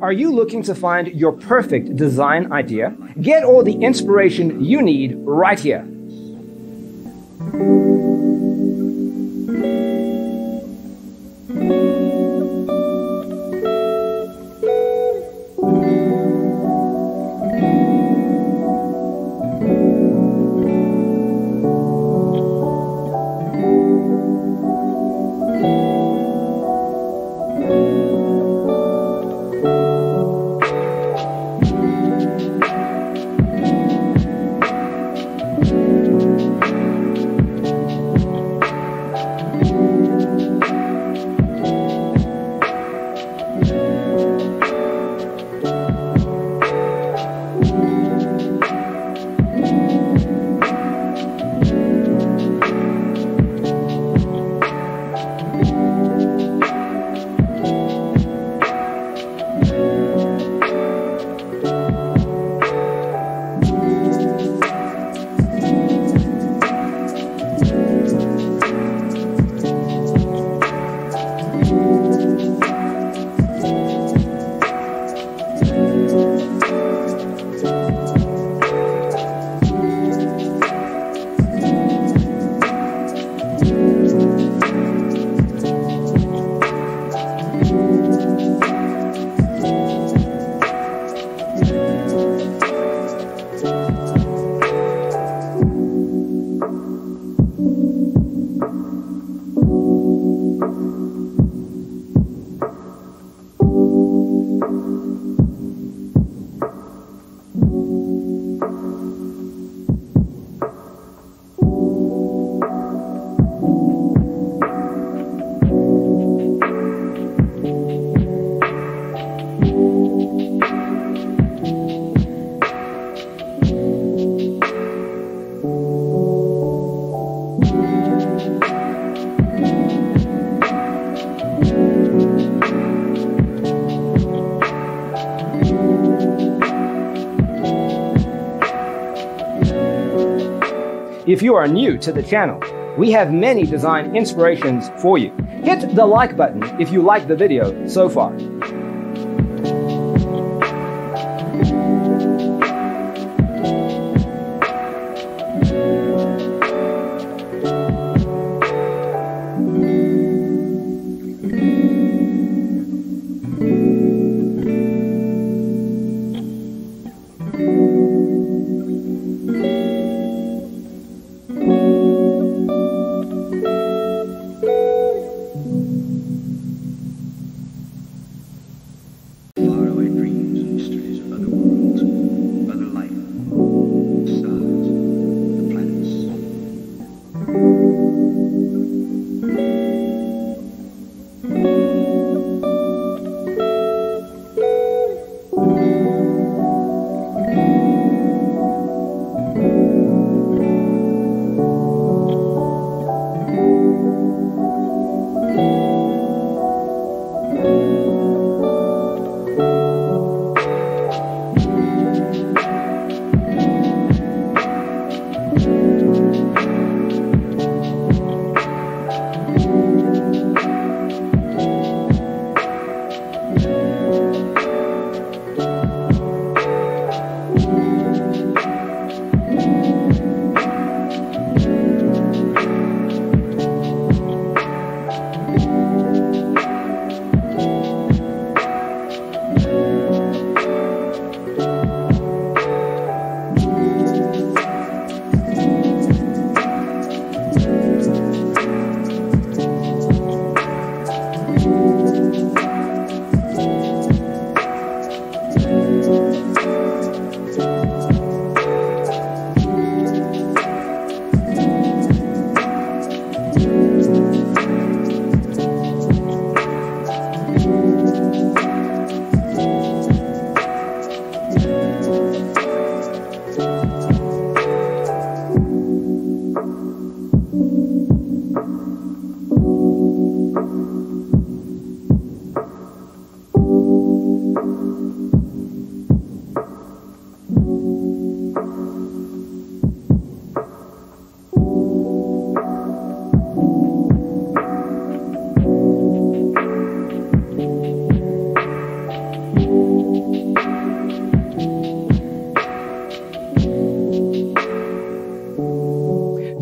Are you looking to find your perfect design idea? Get all the inspiration you need right here. If you are new to the channel, we have many design inspirations for you. Hit the like button if you like the video so far.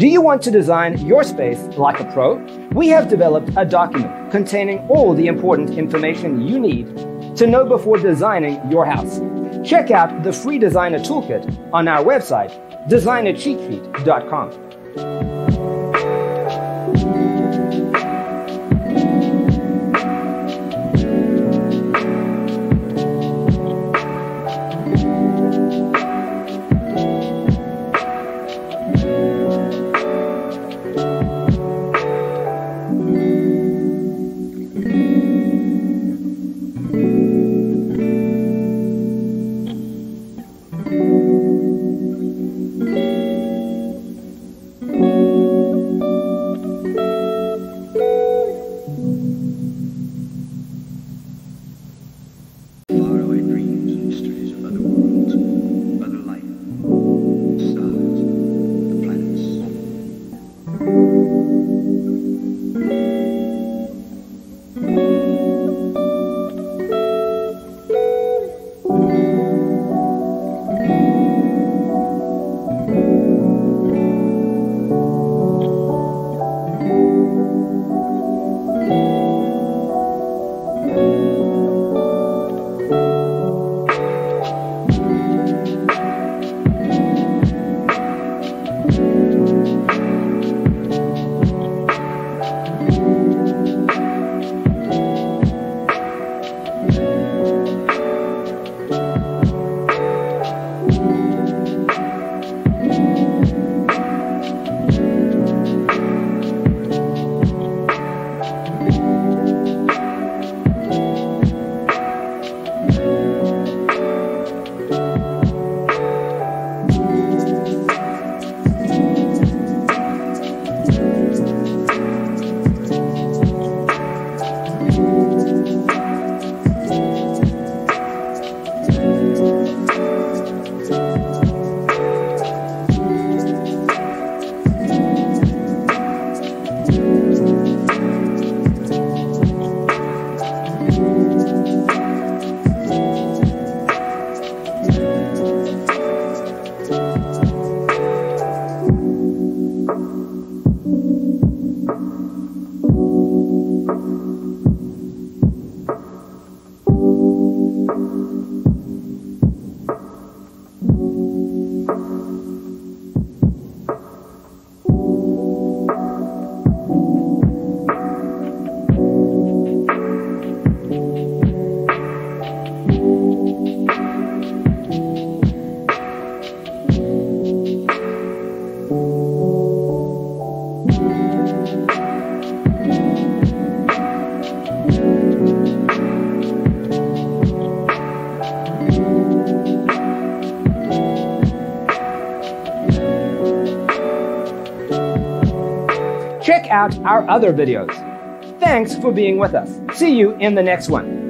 Do you want to design your space like a pro? We have developed a document containing all the important information you need to know before designing your house. Check out the free designer toolkit on our website, designercheatsheet.com. Check out our other videos. Thanks for being with us. See you in the next one.